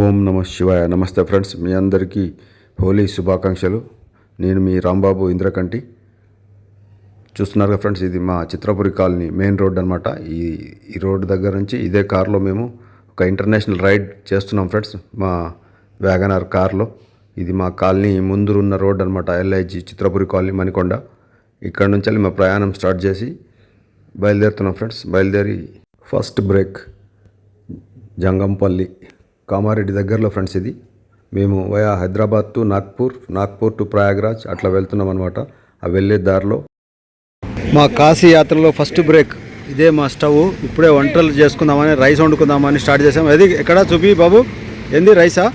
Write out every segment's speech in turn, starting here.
ఓం నమ శివాయ. నమస్తే ఫ్రెండ్స్, మీ అందరికీ హోలీ శుభాకాంక్షలు. నేను మీ రాంబాబు ఇంద్రకంటి. చూస్తున్నారు ఫ్రెండ్స్, ఇది మా చిత్రపురి కాలనీ మెయిన్ రోడ్ అనమాట. ఈ రోడ్డు దగ్గర నుంచి ఇదే కార్లో మేము ఒక ఇంటర్నేషనల్ రైడ్ చేస్తున్నాం ఫ్రెండ్స్, మా వ్యాగనార్ కార్లో. ఇది మా కాలనీ ముందున్న రోడ్ అనమాట, LIG చిత్రపురి కాలనీ మణికొండ. ఇక్కడ నుంచి మా ప్రయాణం స్టార్ట్ చేసి బయలుదేరుతున్నాం ఫ్రెండ్స్. బయలుదేరి ఫస్ట్ బ్రేక్ జంగంపల్లి, కామారెడ్డి దగ్గరలో ఫ్రెండ్స్. ఇది మేము via Hyderabad to Nagpur to Prayagraj అట్లా వెళ్తున్నాం అనమాట. ఆ వెళ్ళే దారిలో మా కాశీ యాత్రలో ఫస్ట్ బ్రేక్ ఇదే. మా స్టవ్ ఇప్పుడే వంటలు చేసుకుందామని, రైస్ వండుకుందామని స్టార్ట్ చేసాం. అది ఎక్కడ చూపి బాబు, ఏంది రైసా?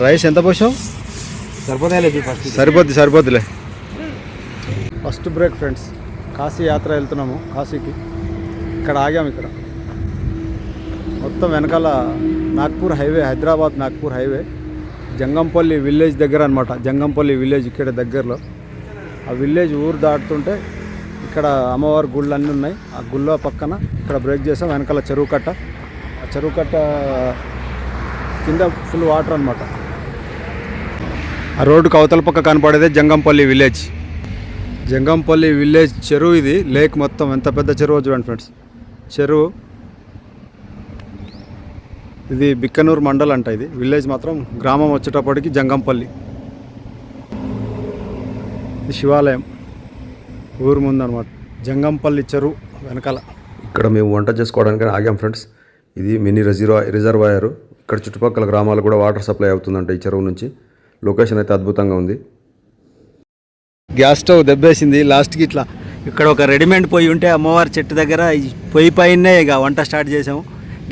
రైస్ ఎంత పోసాం? సరిపోద్దిలే. ఫస్ట్ బ్రేక్ ఫ్రెండ్స్, కాశీ యాత్ర వెళ్తున్నాము. కాశీకి ఇక్కడ ఆగాము. ఇక్కడ మొత్తం వెనకాల Nagpur highway, Hyderabad Nagpur highway, Jangampalli village దగ్గర అనమాట. జంగంపల్లి విలేజ్ ఇక్కడ దగ్గరలో. ఆ విలేజ్ ఊరు దాటుతుంటే ఇక్కడ అమ్మవారి గుళ్ళు అన్నీ ఉన్నాయి. ఆ గుళ్ళ పక్కన ఇక్కడ బ్రేక్ చేసాం. వెనకాల చెరువు కట్ట, ఆ చెరువు కట్ట కింద ఫుల్ వాటర్ అనమాట. ఆ రోడ్డుకు అవతల పక్క కనపడేదే జంగంపల్లి విలేజ్. జంగంపల్లి విలేజ్ చెరువు ఇది. లేక్ మొత్తం ఎంత పెద్ద చెరువు చూడండి ఫ్రెండ్స్. చెరువు ఇది బిక్కనూరు మండల్ అంట. ఇది విలేజ్ మాత్రం, గ్రామం వచ్చేటప్పటికి జంగంపల్లి. ఇది శివాలయం ఊరు ముందు అనమాట. జంగంపల్లి చెరువు వెనకాల. ఇక్కడ మేము వంట చేసుకోవడానికి ఆగాం ఫ్రెండ్స్. ఇది మినీ రిజర్వాయర్. ఇక్కడ చుట్టుపక్కల గ్రామాలు కూడా వాటర్ సప్లై అవుతుందంట ఈ చెరువు నుంచి. లొకేషన్ అయితే అద్భుతంగా ఉంది. గ్యాస్ స్టవ్ దెబ్బేసింది లాస్ట్కి. ఇట్లా ఇక్కడ ఒక రెడీమేడ్ పొయ్యి ఉంటే అమ్మవారి చెట్టు దగ్గర పొయ్యి పైనే ఇక వంట స్టార్ట్ చేసాము.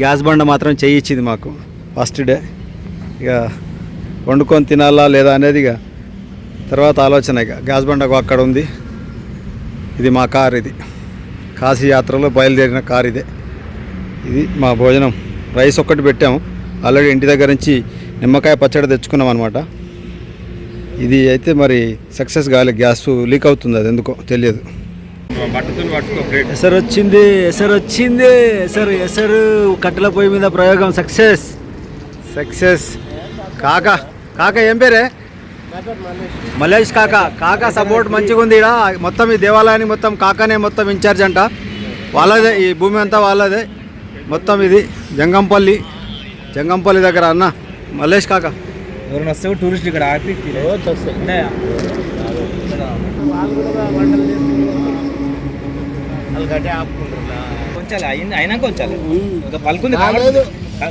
గ్యాస్ బండ మాత్రం చేయించింది మాకు ఫస్ట్ డే. ఇక వండుకొని తినాలా లేదా అనేది ఇక తర్వాత ఆలోచన. ఇక గ్యాస్ బండ అక్కడ ఉంది. ఇది మా కార్. ఇది కాశీ యాత్రలో బయలుదేరిన కార్ ఇదే. ఇది మా భోజనం. రైస్ ఒక్కటి పెట్టాము. ఆల్రెడీ ఇంటి దగ్గర నుంచి నిమ్మకాయ పచ్చడి తెచ్చుకున్నాం అనమాట. ఇది అయితే మరి సక్సెస్ కాలేదు, గ్యాస్ లీక్ అవుతుంది. అది ఎందుకో తెలియదు. ఎసరు వచ్చింది. ఎసరు కట్టెల పొయ్యి మీద ప్రయోగం సక్సెస్. కాక ఏం పేరే? మలేష్ కాకా సపోర్ట్ మంచిగా ఉంది. ఇక్కడ మొత్తం ఈ దేవాలయానికి మొత్తం కాకానే మొత్తం ఇన్ఛార్జ్ అంట. వాళ్ళదే ఈ భూమి అంతా, వాళ్ళదే మొత్తం. ఇది జంగంపల్లి దగ్గర అన్న మలేష్ కాకా. ఎవరైనా వస్తే టూరిస్ట్ ఇక్కడ ఆపి అయినా కొంచెం పలుకుంది,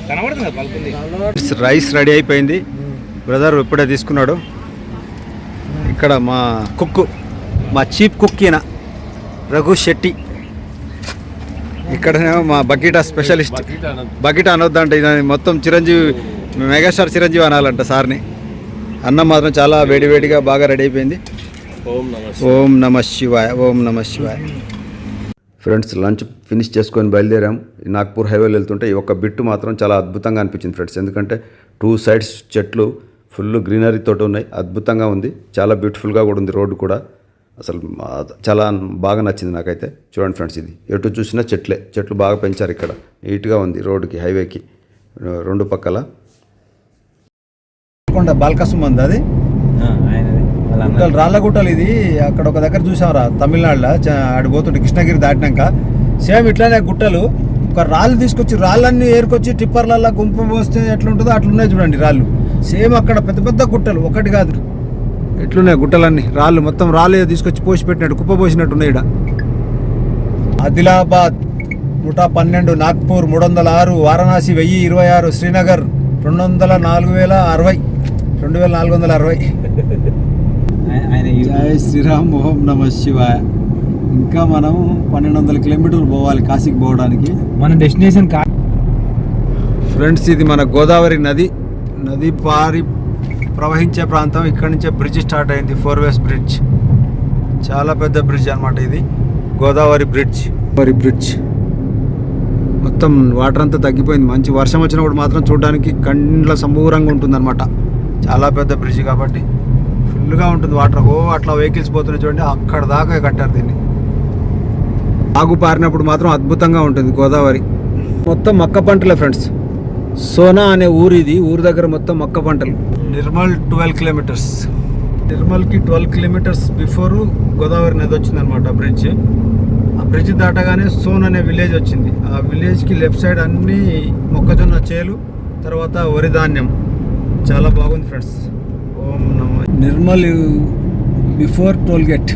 కనబడుతుంది కదా పలుకుంది. రైస్ రెడీ అయిపోయింది. బ్రదర్ ఇప్పుడే తీసుకున్నాడు. ఇక్కడ మా కుక్, మా చీఫ్ కుక్ ఈయన రఘు శెట్టి. ఇక్కడనేమో మా బకీటా స్పెషలిస్ట్. బకీటా అనొద్దంట, ఇది మొత్తం చిరంజీవి, మెగాస్టార్ చిరంజీవి అనాలంట సార్ని. అన్నం మాత్రం చాలా వేడివేడిగా బాగా రెడీ అయిపోయింది. ఓం నమ శివాయ. ఫ్రెండ్స్, లంచ్ ఫినిష్ చేసుకొని బయలుదేరాం. నాగ్పూర్ హైవేలో వెళ్తుంటే ఈ ఒక్క బిట్టు మాత్రం చాలా అద్భుతంగా అనిపించింది ఫ్రెండ్స్. ఎందుకంటే 2 sides చెట్లు ఫుల్ గ్రీనరీ తోటి ఉన్నాయి. అద్భుతంగా ఉంది, చాలా బ్యూటిఫుల్గా కూడా ఉంది. రోడ్డు కూడా అసలు చాలా బాగా నచ్చింది నాకైతే. చూడండి ఫ్రెండ్స్, ఇది ఎటు చూసినా చెట్లు బాగా పెంచారు. ఇక్కడ నీట్గా ఉంది రోడ్డుకి, హైవేకి రెండు పక్కల. బాల్కసుమంది అది గుట్టలు, రాళ్ళ గుట్టలు. ఇది అక్కడ ఒక దగ్గర చూసాంరా తమిళనాడులో, ఆడిపోతుంటే కృష్ణగిరి దాటినాక సేమ్ ఇట్లానే గుట్టలు. ఒక రాళ్ళు తీసుకొచ్చి రాళ్ళన్నీ ఏరుకొచ్చి టిప్పర్లల్లో గుంపు పోస్తే ఎట్లుంటుందో అట్లున్నాయి చూడండి రాళ్ళు. సేమ్ అక్కడ పెద్ద పెద్ద గుట్టలు, ఒకటి కాదు ఎట్లున్నాయి గుట్టలన్నీ. రాళ్ళు మొత్తం రాళ్ళు తీసుకొచ్చి పోసి పెట్టినట్టు, కుప్ప పోసినట్టున్నాయి. ఇక్కడ ఆదిలాబాద్ 112, నాగ్పూర్ 306, వారణాసి 1026, శ్రీనగర్ 2460. జై శ్రీరామ్. ఓం నమ శివాయ. ఇంకా మనం 1200 కిలోమీటర్లు పోవాలి కాశీకి పోవడానికి. మన డెస్టినేషన్ ఫ్రెండ్స్, ఇది మన గోదావరి నది పారి ప్రవహించే ప్రాంతం. ఇక్కడ నుంచే బ్రిడ్జ్ స్టార్ట్ అయింది, 4 ways బ్రిడ్జ్. చాలా పెద్ద బ్రిడ్జ్ అనమాట ఇది, గోదావరి బ్రిడ్జ్. మొత్తం వాటర్ అంతా తగ్గిపోయింది. మంచి వర్షం వచ్చినప్పుడు మాత్రం చూడడానికి కండ్ల సంబూరంగా ఉంటుంది అనమాట. చాలా పెద్ద బ్రిడ్జ్ కాబట్టి ఫుల్గా ఉంటుంది వాటర్. అట్లా వెహికల్స్ పోతున్నాయి చూడండి, అక్కడ దాకా కట్టారు దీన్ని. ఆగు పారినప్పుడు మాత్రం అద్భుతంగా ఉంటుంది గోదావరి. మొత్తం మక్క పంటలే ఫ్రెండ్స్. సోనా అనే ఊరు ఇది. ఊరు దగ్గర మొత్తం మొక్క పంటలు. నిర్మల్ 12 కిలోమీటర్స్. నిర్మల్కి 12 కిలోమీటర్స్ బిఫోర్ గోదావరి నది వచ్చిందనమాట బ్రిడ్జ్. ఆ బ్రిడ్జ్ దాటగానే సోన్ అనే విలేజ్ వచ్చింది. ఆ విలేజ్కి లెఫ్ట్ సైడ్ అన్నీ మొక్కజొన్న చేలు, తర్వాత వరి ధాన్యం. చాలా బాగుంది ఫ్రెండ్స్. ఓం నమ. Nirmal before toll gate,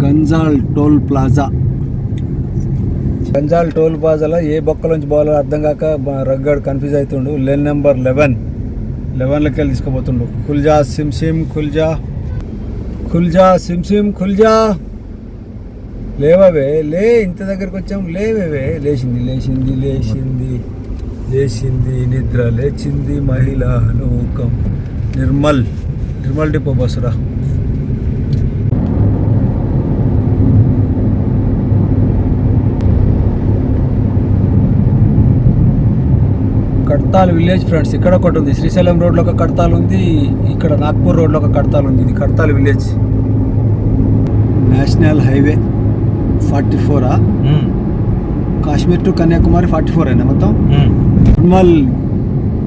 Ganjal toll plaza. Ganjal toll ప్లాజాలో ఏ బొక్కలోంచి పోవాలో అర్థం కాక రగ్గాడు కన్ఫ్యూజ్ అవుతుండు. లేన్ నెంబర్ 11లోకి వెళ్ళి తీసుకుపోతుండు. ఖుల్జా సిమ్ సిమ్ ఖుల్జా, ఖుల్జా సిమ్ సిమ్ ఖుల్జా. లేవవే లే, ఇంత దగ్గరకు వచ్చాము లేవేవే. లేచింది లేచింది లేచింది లేచింది, నిద్ర లేచింది మహిళా లోకం. నిర్మల్ డిపో బస్సురా. Kadtal village friends. ఇక్కడ ఒకటి ఉంది, శ్రీశైలం రోడ్లో ఒక కడ్తాల్ ఉంది, ఇక్కడ నాగ్పూర్ రోడ్లో ఒక కడ్తాల్ ఉంది. ఇది Kadthal village. National highway 44. Kashmir to Kanyakumari 44 అయినా మొత్తం. Nirmal,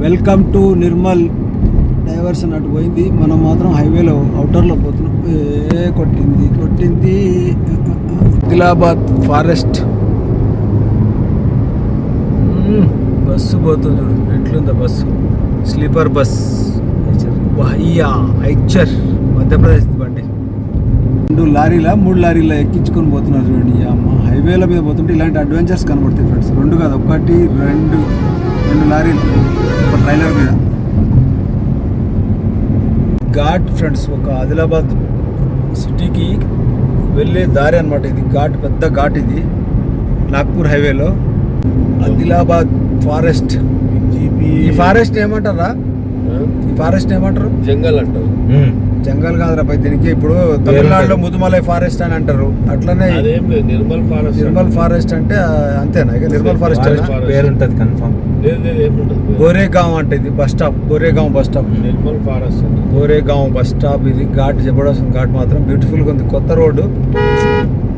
welcome to Nirmal. Diversion అటు పోయింది, మనం మాత్రం హైవేలో అవుటర్లో పోతున్నాం. కొట్టింది. ఆదిలాబాద్ ఫారెస్ట్. బస్సు పోతుంది చూడు, ఎట్లుందా bus. Sleeper bus. Eicher Madhya Pradesh బండి. 3 లారీల ఎక్కించుకొని పోతున్నారు చూడండి. అమ్మ హైవేల మీద పోతుంటే ఇలాంటి అడ్వెంచర్స్ కనబడతాయి ఫ్రెండ్స్. 2 కాదు, 1 2 లారీలు ఒక ట్రైలర్ మీద. ఘాట్ ఫ్రెండ్స్, ఒక ఆదిలాబాద్ సిటీకి వెళ్ళే దారి అనమాట ఇది. ఘాట్, పెద్ద ఘాట్ ఇది. నాగ్పూర్ హైవేలో ఆదిలాబాద్ ఫారెస్ట్. ఈ ఫారెస్ట్ ఏమంటారా? ఈ ఫారెస్ట్ ఏమంటారు? జంగల్ అంటారు. జంగల్ కాదురా పై, దీనికి ఇప్పుడు తమిళనాడులో ముదుమలై ఫారెస్ట్ అని అంటారు. అట్లనే నిర్మల్ ఫారెస్ట్ అంటే అంతేనా? ఇక నిర్మల్ ఫారెస్ట్ పేరుంటది కన్ఫర్మ్. గోరేగాం అంటే ఇది bus stop. Goregaon bus stop. Nirmal forest, Goregaon bus stop. ఇది ఘాట్, జబర్దస్త్ ఘాట్ మాత్రం బ్యూటిఫుల్గా ఉంది. కొత్త రోడ్డు,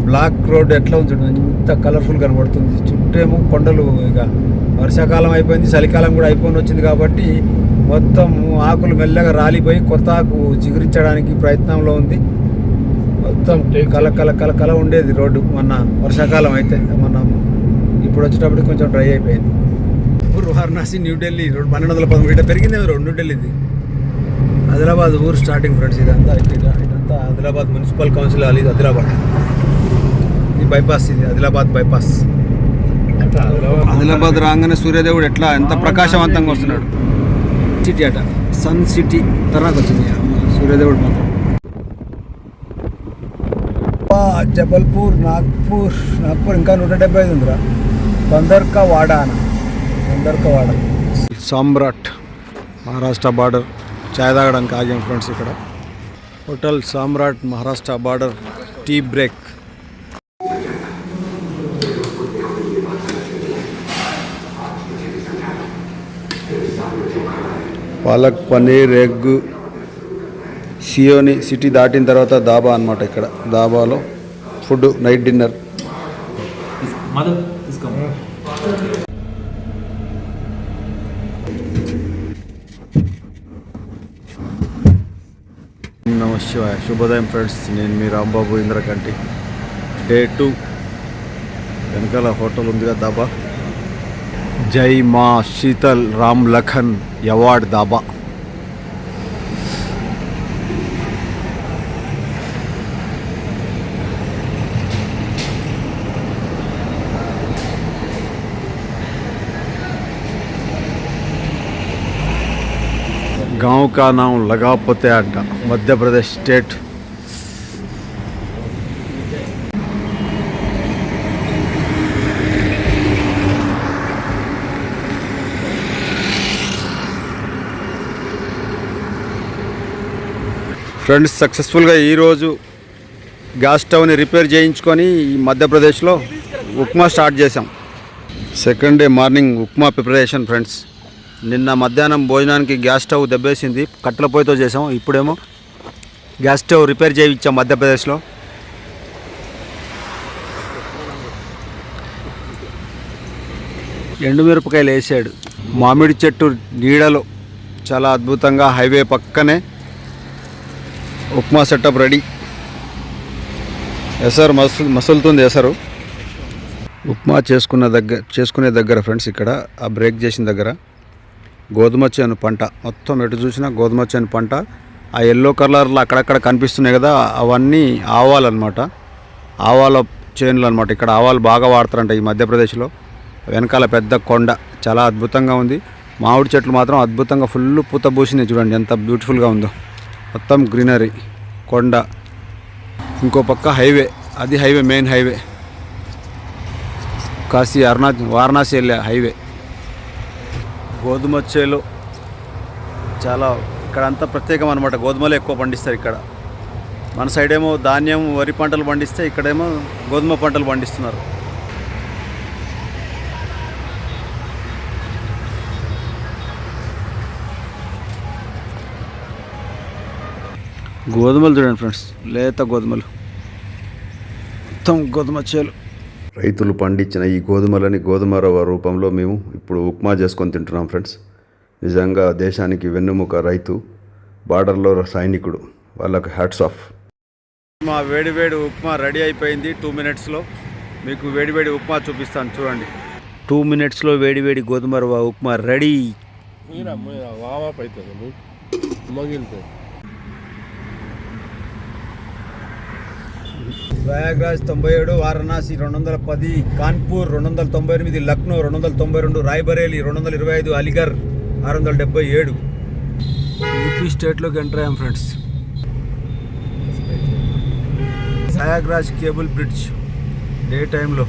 బ్లాక్ రోడ్ ఎట్లా ఉంది చూడండి, ఇంత కలర్ఫుల్ కనబడుతుంది. చుట్టేమో కొండలు. ఇక వర్షాకాలం అయిపోయింది, చలికాలం కూడా అయిపోయి వచ్చింది కాబట్టి మొత్తం ఆకులు మెల్లగా రాలిపోయి కొత్త ఆకు చిగురించడానికి ప్రయత్నంలో ఉంది. మొత్తం కల ఉండేది రోడ్డు మొన్న వర్షాకాలం అయితే. మనం ఇప్పుడు వచ్చేటప్పటికి కొంచెం డ్రై అయిపోయింది. వారణాసి, న్యూఢిల్లీ రోడ్ 1213 మీటర్ పెరిగింది రోడ్ న్యూఢిల్లీది. ఆదిలాబాద్ ఊరు స్టార్టింగ్ ఫ్రెండ్స్. ఇదంతా ఆదిలాబాద్ మున్సిపల్ కౌన్సిల్ హాల్. ఇది ఆదిలాబాద్. ఇది బైపాస్. ఇది ఆదిలాబాద్ బైపాస్. ఆదిలాబాద్ రాగానే సూర్యదేవుడు ఎట్లా ఎంత ప్రకాశవంతంగా వస్తున్నాడు. సిటీ అట, సన్ సిటీ తర్వాత వచ్చింది సూర్యదేవుడు మాత్రం. జబల్పూర్, నాగ్పూర్ ఇంకా 175 ఉందిరా. బందర్కా వాడా. సామ్రాట్, మహారాష్ట్ర బార్డర్. చాయ్ తాగడానికి ఆగాం ఫ్రెండ్స్ ఇక్కడ. Hotel Samrat, Maharashtra border. Tea break. Palak paneer, egg. Seoni city దాటిన తర్వాత దాబా అనమాట. ఇక్కడ దాబాలో ఫుడ్, నైట్ డిన్నర్. నమశివాయ, శుభోదయం ఫ్రెండ్స్. నేను మీ రాంబాబు ఇంద్రకంటి. డే 2. వెనకాల హోటల్ ఉందిగా దాబా. జై మా శీతల్ రామ్ లఖన్ యవాడ్ దాబా. गांव का नाम लगापोते अंट, मध्य प्रदेश स्टेट. ఫ్రెండ్స్, సక్సెస్ఫుల్గా ఈరోజు గ్యాస్ స్టవ్ని రిపేర్ చేయించుకొని ఈ మధ్యప్రదేశ్లో ఉప్మా స్టార్ట్ చేసాం. Second day morning upma preparation friends. నిన్న మధ్యాహ్నం భోజనానికి గ్యాస్ స్టవ్ దెబ్బేసింది, కట్టెల పొయ్యితో చేసాం. ఇప్పుడేమో గ్యాస్ స్టవ్ రిపేర్ చేయించాం మధ్యప్రదేశ్లో. ఎండుమిరపకాయలు వేసాడు. మామిడి చెట్టు నీడలో చాలా అద్భుతంగా హైవే పక్కనే ఉప్మా సెటప్ రెడీ. ఎసరు మసులుతుంది ఎసరు. ఉప్మా చేసుకునే దగ్గర ఫ్రెండ్స్, ఇక్కడ ఆ బ్రేక్ చేసిన దగ్గర గోధుమ చేను పంట, మొత్తం ఎటు చూసినా గోధుమ చేను పంట. ఆ ఎల్లో కలర్లో అక్కడక్కడ కనిపిస్తున్నాయి కదా, అవన్నీ ఆవాలన్నమాట. ఆవాల చేనులు అనమాట. ఇక్కడ ఆవాలు బాగా వాడతారంట ఈ మధ్యప్రదేశ్లో. వెనకాల పెద్ద కొండ, చాలా అద్భుతంగా ఉంది. మామిడి చెట్లు మాత్రం అద్భుతంగా ఫుల్ పూత పూసినాయి. చూడండి ఎంత బ్యూటిఫుల్గా ఉందో. మొత్తం గ్రీనరీ, కొండ. ఇంకో పక్క హైవే, అది highway, main highway, Kashi Varanasi వెళ్ళే హైవే. గోధుమ చేలు చాలా ఇక్కడ అంతా ప్రత్యేకం అనమాట. గోధుమలు ఎక్కువ పండిస్తారు ఇక్కడ. మన సైడ్ ఏమో ధాన్యం, వరి పంటలు పండిస్తే ఇక్కడేమో గోధుమ పంటలు పండిస్తున్నారు. గోధుమలు చూడండి ఫ్రెండ్స్, లేత గోధుమలు, మొత్తం గోధుమ చేలు. రైతులు పండించిన ఈ గోధుమలని గోధుమ రవ్వ రూపంలో మేము ఇప్పుడు ఉప్మా చేసుకొని తింటున్నాం ఫ్రెండ్స్. నిజంగా దేశానికి వెన్నుముక రైతు, బార్డర్లో సైనికుడు, వాళ్ళకు హ్యాట్స్ ఆఫ్. మా వేడివేడి ఉప్మా రెడీ అయిపోయింది 2 మినిట్స్లో. మీకు వేడివేడి ఉప్మా చూపిస్తాను చూడండి. 2 మినిట్స్లో వేడివేడి గోధుమ రవ్వ upma ready. Prayagraj 97, Varanasi 210, Kanpur 298, Lucknow 292, Rae Bareli 225, Aligarh 677. UP స్టేట్లోకి enter అయ్యాం friends. Prayagraj cable bridge day టైంలో.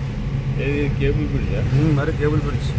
కేబుల్ బ్రిడ్జ్ మరి cable bridge.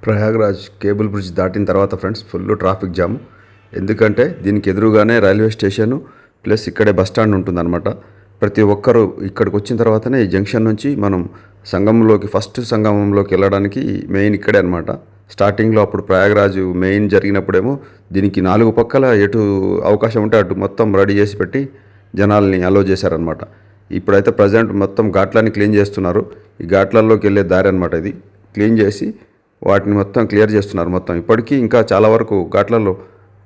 Prayagraj cable bridge దాటిన తర్వాత ఫ్రెండ్స్ ఫుల్ ట్రాఫిక్ జామ్. ఎందుకంటే దీనికి ఎదురుగానే రైల్వే స్టేషను ప్లస్ ఇక్కడే బస్ స్టాండ్ ఉంటుందన్నమాట. ప్రతి ఒక్కరూ ఇక్కడికి వచ్చిన తర్వాతనే ఈ జంక్షన్ నుంచి మనం ఫస్ట్ సంగమంలోకి వెళ్ళడానికి మెయిన్ ఇక్కడే అనమాట. స్టార్టింగ్లో అప్పుడు ప్రయాగ్రాజు మెయిన్ జరిగినప్పుడేమో దీనికి 4 పక్కల ఎటు అవకాశం ఉంటే అటు మొత్తం రెడీ చేసి పెట్టి జనాల్ని అలో చేశారనమాట. ఇప్పుడైతే ప్రజెంట్ మొత్తం ఘాట్లన్నీ క్లీన్ చేస్తున్నారు. ఈ ఘాట్లలోకి వెళ్ళే దారి అనమాట. ఇది క్లీన్ చేసి వాటిని మొత్తం క్లియర్ చేస్తున్నారు. మొత్తం ఇప్పటికీ ఇంకా చాలా వరకు ఘాట్లలో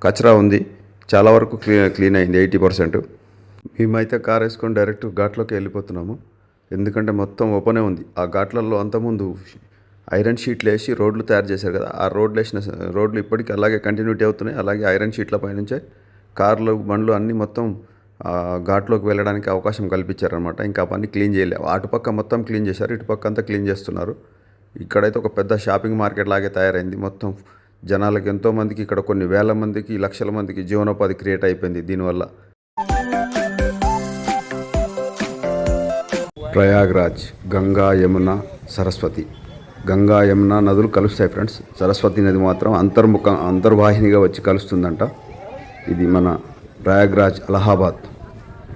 కచరా ఉంది, చాలా వరకు క్లీన్ అయింది 80%. మేమైతే కార్ వేసుకొని డైరెక్ట్ ఘాట్లోకి వెళ్ళిపోతున్నాము. ఎందుకంటే మొత్తం ఓపెనే ఉంది. ఆ ఘాట్లలో అంతకుముందు ఐరన్ షీట్లు వేసి రోడ్లు తయారు చేశారు కదా, ఆ రోడ్లు ఇప్పటికీ అలాగే కంటిన్యూటీ అవుతున్నాయి. అలాగే ఐరన్ షీట్ల పైనుంచే కార్లు, బండ్లు అన్నీ మొత్తం ఘాట్లోకి వెళ్ళడానికి అవకాశం కల్పించారనమాట. ఇంకా అవన్నీ క్లీన్ చేయలేదు. అటుపక్క మొత్తం క్లీన్ చేశారు, ఇటుపక్క అంతా క్లీన్ చేస్తున్నారు. ఇక్కడైతే ఒక పెద్ద షాపింగ్ మార్కెట్ లాగే తయారైంది. మొత్తం జనాలకు ఎంతోమందికి, ఇక్కడ కొన్ని వేల మందికి, లక్షల మందికి జీవనోపాధి క్రియేట్ అయిపోయింది దీనివల్ల. ప్రయాగ్రాజ్ గంగా, యమున, సరస్వతి. గంగా, యమున నదులు కలుస్తాయి ఫ్రెండ్స్. సరస్వతి నది మాత్రం అంతర్వాహినిగా వచ్చి కలుస్తుందంట. ఇది మన ప్రయాగ్రాజ్ అలహాబాద్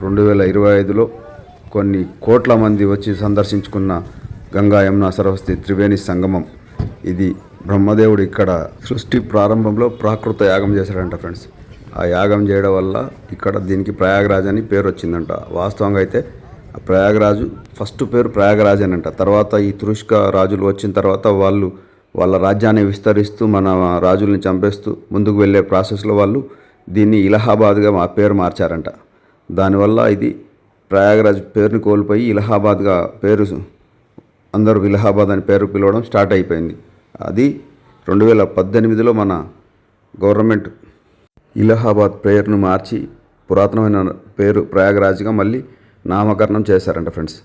2025లో కొన్ని కోట్ల మంది వచ్చి సందర్శించుకున్న గంగా, యమున, సరస్వతి త్రివేణి సంగమం. ఇది బ్రహ్మదేవుడు ఇక్కడ సృష్టి ప్రారంభంలో ప్రాకృత యాగం చేశాడంట ఫ్రెండ్స్. ఆ యాగం చేయడం వల్ల ఇక్కడ దీనికి ప్రయాగరాజ్ అని పేరు వచ్చిందంట. వాస్తవంగా అయితే ప్రయాగరాజు ఫస్ట్ పేరు ప్రయాగరాజ్ అని అంట. తర్వాత ఈ తురుష్క రాజులు వచ్చిన తర్వాత వాళ్ళ రాజ్యాన్ని విస్తరిస్తూ మన రాజుల్ని చంపేస్తూ ముందుకు వెళ్ళే ప్రాసెస్లో వాళ్ళు దీన్ని ఇలహాబాద్గా పేరు మార్చారంట. దానివల్ల ఇది ప్రయాగరాజ్ పేరుని కోల్పోయి ఇలహాబాద్గా పేరు, అందరూ ఇలహాబాద్ అని పేరు పిలవడం స్టార్ట్ అయిపోయింది. అది 2018లో మన గవర్నమెంట్ ఇలహాబాద్ పేరును మార్చి పురాతనమైన పేరు ప్రయాగరాజ్గా మళ్ళీ నామకరణం చేశారంట ఫ్రెండ్స్.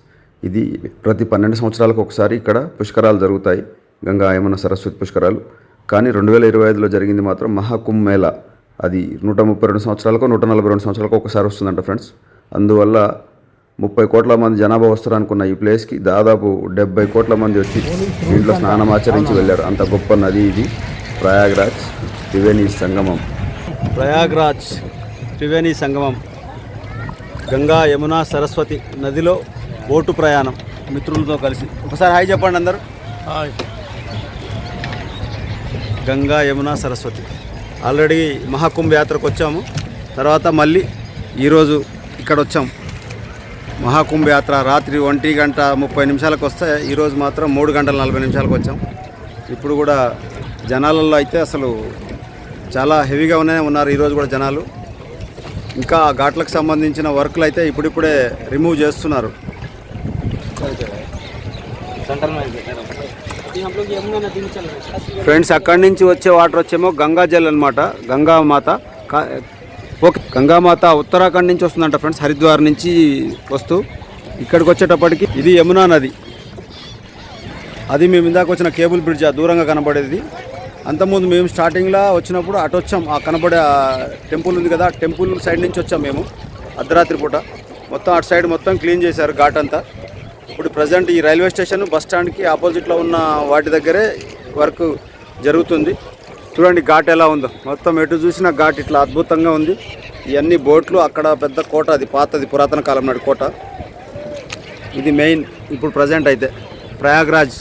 ఇది ప్రతి 12 సంవత్సరాలకు ఒకసారి ఇక్కడ పుష్కరాలు జరుగుతాయి, గంగా, యమున, సరస్వతి పుష్కరాలు. కానీ 2025లో జరిగింది మాత్రం మహాకుంభ్ మేళా. అది 132 సంవత్సరాలకు 142 సంవత్సరాలకు ఒకసారి వస్తుందంట ఫ్రెండ్స్. అందువల్ల 30 కోట్ల మంది జనాభా వస్తారనుకున్న ఈ ప్లేస్కి దాదాపు 70 కోట్ల మంది వచ్చి దీంట్లో స్నానం ఆచరించి వెళ్ళారు. అంత గొప్ప నది ఇది ప్రయాగ్రాజ్ త్రివేణి సంగమం. ప్రయాగ్రాజ్ త్రివేణి సంగమం గంగా యమున సరస్వతి నదిలో బోటు ప్రయాణం మిత్రులతో కలిసి. ఒకసారి హాయ్ చెప్పండి అందరూ. గంగా యమున సరస్వతి. ఆల్రెడీ మహాకుంభ యాత్రకు వచ్చాము, తర్వాత మళ్ళీ ఈరోజు ఇక్కడ వచ్చాం. మహాకుంభ యాత్ర రాత్రి 1:30 వస్తే ఈరోజు మాత్రం 3:40 వచ్చాం. ఇప్పుడు కూడా జనాలలో అయితే అసలు చాలా హెవీగా ఉన్నారు ఈరోజు కూడా జనాలు. ఇంకా ఘాట్లకు సంబంధించిన వర్క్లు అయితే ఇప్పుడిప్పుడే రిమూవ్ చేస్తున్నారు. ఫ్రెండ్స్, అక్కడి నుంచి వచ్చే వాటర్ వచ్చేమో గంగాజల్ అనమాట, గంగామాత. ఓకే, గంగామాత ఉత్తరాఖండ్ నుంచి వస్తుందంట ఫ్రెండ్స్, హరిద్వార్ నుంచి వస్తూ ఇక్కడికి వచ్చేటప్పటికి ఇది యమునా నది. అది మేము ఇందాక వచ్చిన కేబుల్ బ్రిడ్జ్ దూరంగా కనబడేది. అంతకుముందు మేము స్టార్టింగ్లో వచ్చినప్పుడు అటు వచ్చాం, ఆ కనబడే టెంపుల్ ఉంది కదా, టెంపుల్ సైడ్ నుంచి వచ్చాం మేము అర్ధరాత్రి పూట. మొత్తం అటు సైడ్ మొత్తం క్లీన్ చేశారు ఘాట్ అంతా. ఇప్పుడు ప్రజెంట్ ఈ రైల్వే స్టేషన్ బస్ స్టాండ్కి ఆపోజిట్లో ఉన్న వాటి దగ్గరే వర్క్ జరుగుతుంది. చూడండి ఘాట్ ఎలా ఉందో, మొత్తం ఎటు చూసిన ఘాట్ ఇట్లా అద్భుతంగా ఉంది. ఇవన్నీ బోట్లు, అక్కడ పెద్ద కోట, అది పాతది పురాతన కాలం నాటి కోట. ఇది మెయిన్ ఇప్పుడు ప్రజెంట్ అయితే ప్రయాగ్రాజ్.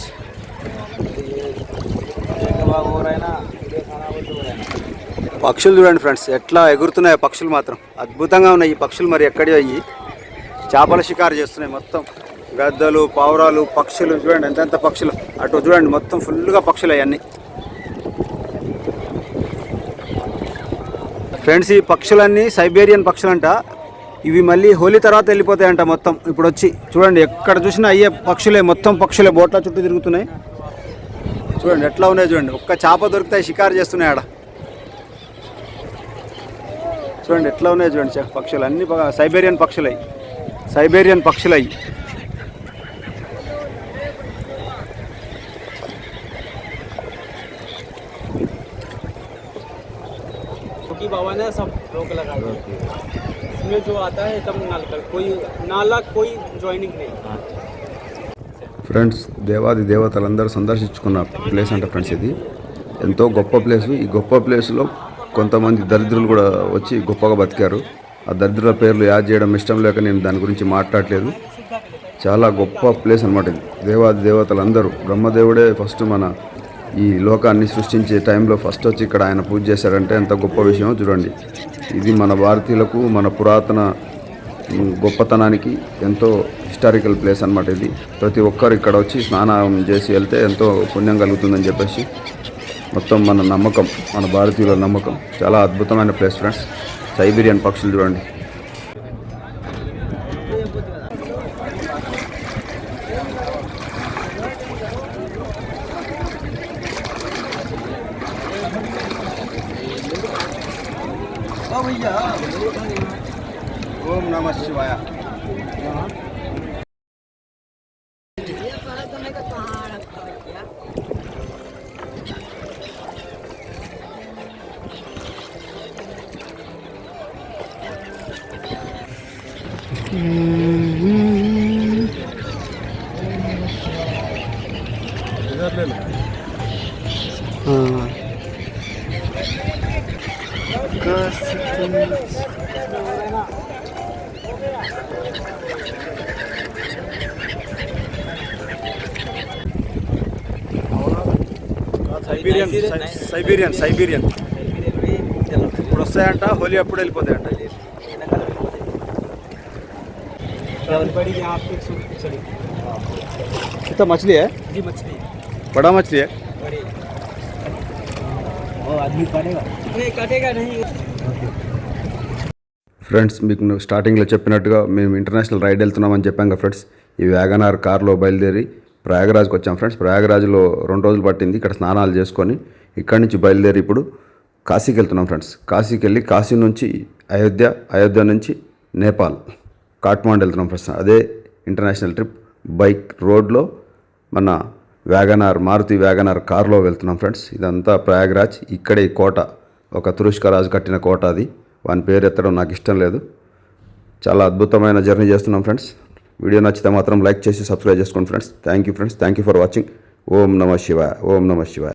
పక్షులు చూడండి ఫ్రెండ్స్ ఎట్లా ఎగురుతున్నాయి పక్షులు, మాత్రం అద్భుతంగా ఉన్నాయి ఈ పక్షులు. మరి ఎక్కడి అయ్యి చేపల షికారు చేస్తున్నాయి. మొత్తం గద్దలు, పావురాలు, పక్షులు చూడండి ఎంతెంత పక్షులు. అటు చూడండి మొత్తం ఫుల్గా పక్షులు అవన్నీ. ఫ్రెండ్స్, ఈ పక్షులన్నీ సైబేరియన్ పక్షులంట. ఇవి మళ్ళీ హోలీ తర్వాత వెళ్ళిపోతాయంట మొత్తం. ఇప్పుడు వచ్చి చూడండి ఎక్కడ చూసినా అయ్యే పక్షులే, మొత్తం పక్షులే బోట్ల చుట్టూ తిరుగుతున్నాయి. చూడండి ఎట్లా ఉన్నాయి చూడండి, ఒక్క చేప దొరికితే షికారు చేస్తున్నాయి ఆడ. చూడండి ఎట్లా ఉన్నాయి చూడండి పక్షులు అన్నీ సైబేరియన్ పక్షులయ్యి, సైబేరియన్ పక్షులయ్యి. भवन है सब रोक लगा दिए। इसमें जो आता है एकदम नाला कोई जॉइनिंग नहीं। ఫ్రెండ్స్, దేవాది దేవతలందరూ సందర్శించుకున్న ప్లేస్ అంట ఫ్రెండ్స్. ఇది ఎంతో గొప్ప ప్లేసు. ఈ గొప్ప ప్లేస్లో కొంతమంది దరిద్రులు కూడా వచ్చి గొప్పగా బతికారు. ఆ దరిద్రుల పేర్లు యాడ్ చేయడం ఇష్టం లేక నేను దాని గురించి మాట్లాడలేదు. చాలా గొప్ప ప్లేస్ అనమాట ఇది. దేవాది దేవతలందరూ, బ్రహ్మదేవుడే ఫస్ట్ మన ఈ లోకాన్ని సృష్టించే టైంలో ఫస్ట్ వచ్చి ఇక్కడ ఆయన పూజ చేశారంటే ఎంత గొప్ప విషయం చూడండి. ఇది మన భారతీయులకు, మన పురాతన గొప్పతనానికి ఎంతో హిస్టారికల్ ప్లేస్ అనమాట ఇది. ప్రతి ఒక్కరు ఇక్కడ వచ్చి స్నానం చేసి వెళ్తే ఎంతో పుణ్యం కలుగుతుందని చెప్పేసి మొత్తం మన నమ్మకం, మన భారతీయుల నమ్మకం. చాలా అద్భుతమైన ప్లేస్ ఫ్రెండ్స్. సైబీరియన్ పక్షులు చూడండి. ఓం నమః శివాయ. సైబీరియన్ ఇప్పుడు వస్తాయంట, హోలీ అప్పుడు వెళ్ళిపోతాయంట. कितना मछली है? जी मछली बड़ा मछली है. वो आदमी काटेगा नहीं, काटेगा नहीं. ఫ్రెండ్స్, మీకు స్టార్టింగ్లో చెప్పినట్టుగా మేము ఇంటర్నేషనల్ రైడ్ వెళ్తున్నామని చెప్పాం కదా ఫ్రెండ్స్. ఈ వ్యాగనార్ కార్లో బయలుదేరి ప్రయాగరాజ్కి వచ్చాం ఫ్రెండ్స్. ప్రయాగరాజ్లో 2 రోజులు పట్టింది. ఇక్కడ స్నానాలు చేసుకొని ఇక్కడి నుంచి బయలుదేరి ఇప్పుడు కాశీకి వెళ్తున్నాం ఫ్రెండ్స్. కాశీకి వెళ్ళి కాశీ నుంచి అయోధ్య నుంచి నేపాల్, కాఠ్మాండు వెళ్తున్నాం ఫ్రెండ్స్. అదే ఇంటర్నేషనల్ ట్రిప్. బైక్ రోడ్లో మన వ్యాగనార్, మారుతి వ్యాగనార్ కార్లో వెళ్తున్నాం ఫ్రెండ్స్. ఇదంతా ప్రయాగరాజ్. ఇక్కడే ఈ కోట, ఒక తురుష్క రాజు కట్టిన కోట. అది వాని పేరు ఎత్తడం నాకు ఇష్టం లేదు. చాలా అద్భుతమైన జర్నీ చేస్తున్నాం ఫ్రెండ్స్. వీడియో నచ్చితే మాత్రం లైక్ చేసి సబ్స్క్రైబ్ చేసుకోండి friends. Thank you friends. Thank you for watching. Om నమ శివాయ. ఓం నమ శివాయ.